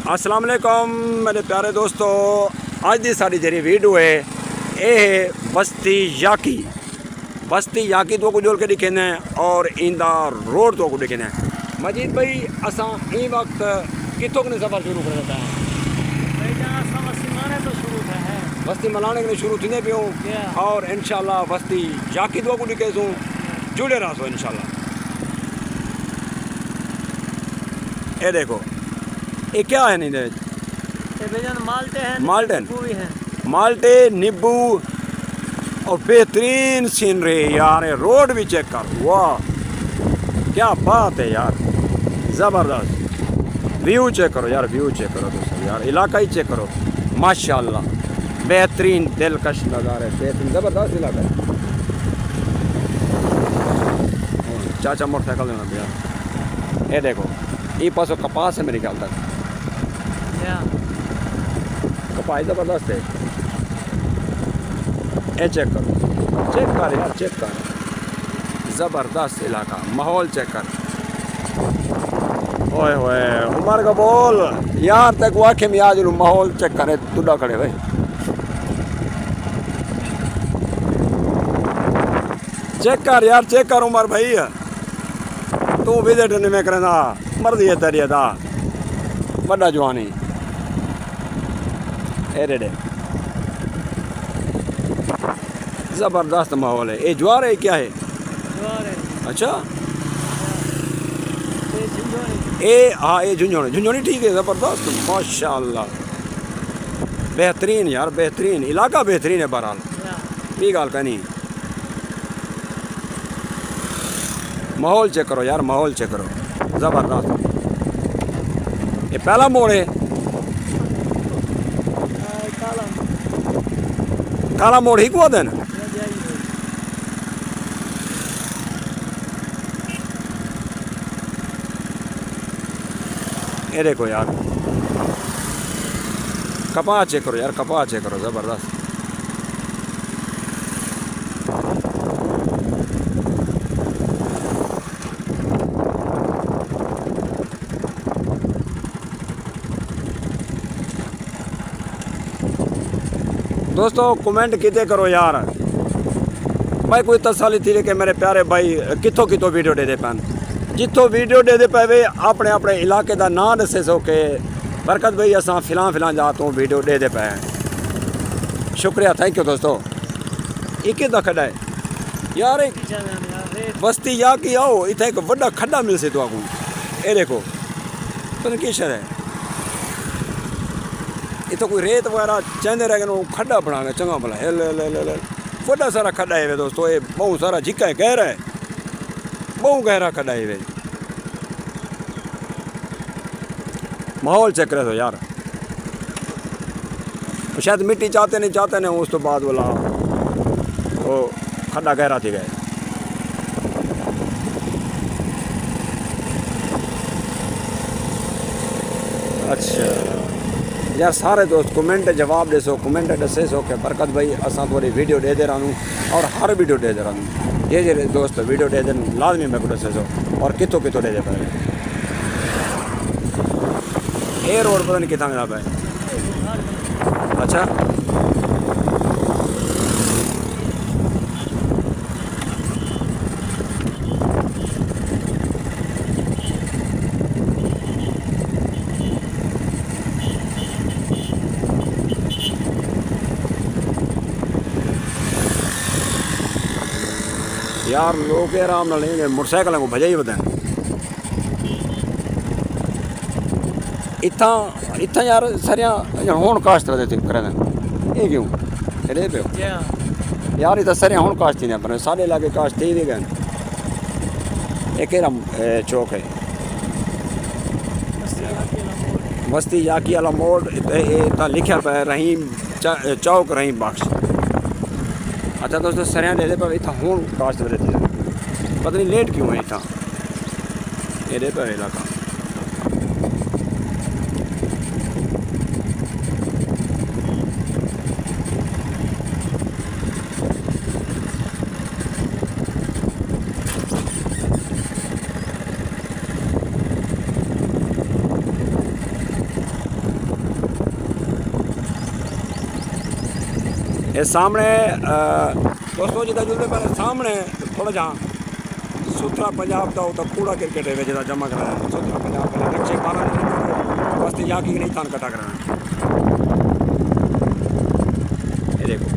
अस्सलाम वालेकुम मेरे प्यारे दोस्तों, अज की साड़ी जी वीडियो है ये बस्ती याकी तो को जोड़ के दिखे और इंदा रोड तो को दिखे। मजीद भाई असा ई वक्त कितों ने सफ़र शुरू कर देता है? बस्ती मलाने के शुरू थी पियो और इंशाल्लाह बस्ती याकी तो को दिखे सूँ जुड़े रहो इंशाल्लाह। ये देखो ये क्या है? नहीं माल्टे हैं, माल्टे नींबू और बेहतरीन सीनरी यार। रोड भी चेक कर, वाह क्या बात है यार, ज़बरदस्त। व्यू चेक करो यार, व्यू चेक करो दोस्तों यार, इलाका ही चेक करो माशाल्लाह। बेहतरीन दिलकश नज़ारे, बेहतरीन ज़बरदस्त इलाका है। चाचा मोटरसाइकिल लेना भैया। ये देखो ये पासों कपास है मेरे ख्याल तक, कपास ज़बरदस्त है। ये चेक करो, चेक कर यार, चेक कर, ज़बरदस्त इलाका, माहौल चेक कर। ओए होए उमर का बोल यार, तक वाकई में आज माहौल चेक करे तुड़ा खड़े भाई। चेक कर यार, चेक कर उमर भाई, तू विजिट में करना मर्जी है तेरी अदा बड़ा जवानी। एरेडे ज़बरदस्त माहौल है। ये ज्वार है क्या है? अच्छा ये हाँ ये झुंझुनी ठीक है, ज़बरदस्त माशाल्लाह, बेहतरीन यार, बेहतरीन इलाका, बेहतरीन है। बहरहाल ये गाल का नहीं, माहौल चेक करो यार, माहौल चेक करो ज़बरदस्त। ये पहला मोड़ है, काला मोड़ ही को देना। ये देखो यार, कपास चेक करो यार, कपास चेक करो ज़बरदस्त। दोस्तों कमेंट किते करो यार भाई, कोई तसली थी कि मेरे प्यारे भाई कितों कितों वीडियो दे पैन, जितों वीडियो दे पावे अपने अपने इलाके का नाम दसे सो के बरकत भाई असा फिलां जातों वीडियो दे पे। शुक्रिया, थैंक यू दोस्तों। एक खड्डा है यार, एक बस्ती या की आओ इतना एक बड़ा खड्डा मिल से तो आगू। ये देखो तुम की शर है, इतो कोई रेत वगैरह चाहते रह गए खड्डा बना गया चंगा भला है। बड़ा सारा खड्डा है वे दोस्तों, ये बहुत सारा झिक्का है, गहरा है, बहुत गहरा खड्डा है वे। माहौल चेक करे तो यार, शायद मिट्टी चाहते नहीं उस तो बाद वाला वो खड्डा गहरा थी गए। अच्छा यार सारे दोस्त कमेंट जवाब दे सो, कमेंट दसे सो के बरकत भाई असा थोड़ी वीडियो दे रहा हूँ और हर वीडियो दे रहा हूँ। ये जे दोस्त वीडियो दे दें लाजमी मैं को दसे सो और कितों दे पाए। ये रोड पता नहीं कितना मिला पाए। अच्छा यार लोग आराम ना नहीं मोटरसाइकिल को भजा ही बताएं इतना यार सरिया हूँ काश्त देते करें ये क्यों रे पे यार इतना सरिया हूँ काश्त ही नहीं पर सारे इलाके काश्त ही गए। एक चौक है बस्ती याकी वाला मोड़, इतना लिखा पे रहीम चौक रहीम बख्श। अच्छा दोस्तों सरिया दे पर इतना हूँ काश्त देते पता नहीं लेट क्यों है इतना ये पे इलाका। ये सामने दोस्तों जिदा जुलते पर सामने थोड़ा जहाँ सुथरा पंजाब का होता कूड़ा क्रिकेट है जिदा जमा करा सुथरा पंजाब का नक्शे पाना बस्ती जाकी नहीं थान कटा कराना। ये देखो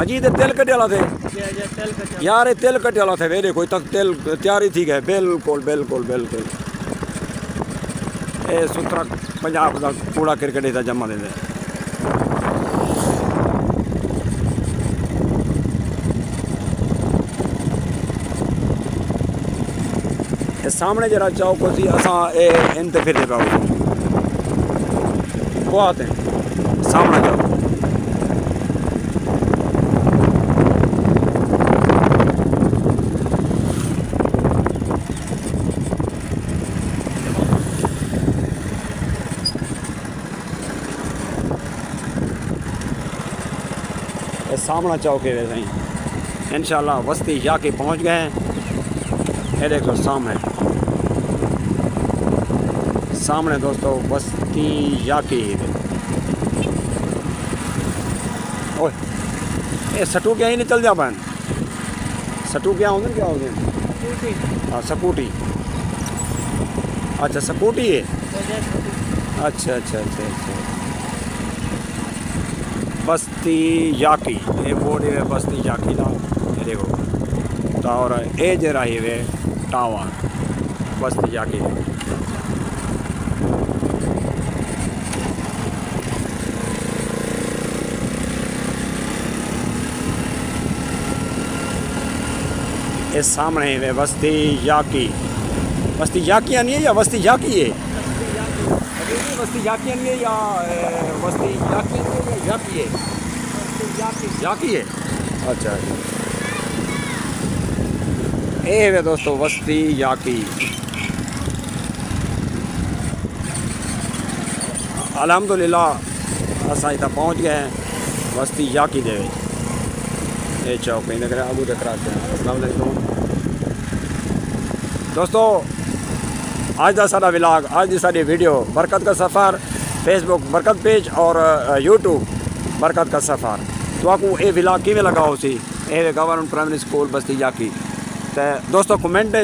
मजीद तेल कटे वाला थे तेल का यार, ये तेल कटे वाला थे वे देखो तक तेल तैयारी थी गए बिल्कुल बिल्कुल बिल्कुल। ये सुथरा पंजाब का कूड़ा क्रिकेट इधर जमा देते। ये सामने जरा चौक सी असां ए इन ते फिरदे पिया वो आते हैं सामने चौक। ये सामना चौक है वैसे ही इंशाल्लाह वस्ती जाके पहुंच गए हैं। ये देखो सामने दोस्तों बस्ती जाके ओए ये सटू क्या ही नहीं चल जा पान सटू क्या होंगे हाँ स्कूटी। अच्छा स्कूटी है अच्छा अच्छा अच्छा अच्छा बस्ती जाकी ये बोर्ड है बस्ती जाकी ना। ये देखो टावर ए जरा ही वे टावर बस्ती जाकी ये सामने वे बस्ती जाकी नहीं है या बस्ती जाकी है बस्ती जाकी नहीं है या बस्ती जाकी नहीं है या जाकी है जाकी है अच्छा ये वे दोस्तों बस्ती जाकी। अल्हम्दुलिल्लाह असां इतना पहुँच गए हैं बस्ती जाकी दे ये चौक ही नगर आगू तक कराते हैं। अस्सलाम वालेकुम दोस्तों आज का सारा विलाग आज की सारी वीडियो बरकत का सफ़र फेसबुक बरकत पेज और यूट्यूब बरकत का सफ़र तो आपको ये विलाग किमें लगा हो सी ये गवर्नमेंट प्राइमरी स्कूल बस्ती जाकी। तो दोस्तों कमेंट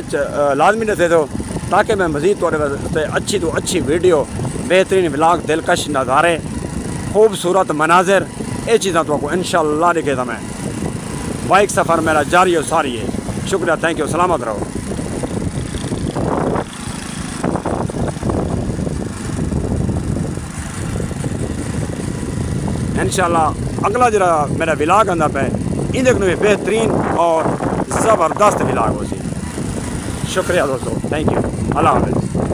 लाजमी दे दो ताकि मैं मज़ीद थोड़े वास्ते अच्छी तो अच्छी वीडियो बेहतरीन विलाग दिलकश नज़ारे खूबसूरत मनाजिर ये चीज़ें तो आपको इंशाअल्लाह दिखेगा। मैं बाइक सफ़र मेरा जारी और सारी है। शुक्रिया थैंक यू सलामत रहो। इंशाअल्लाह अगला जरा मेरा विलाग आंदा पे इंदे को बेहतरीन और ज़बरदस्त विलाग हो सी। शुक्रिया दोस्तों थैंक यू अल्लाह हाफ़िज़।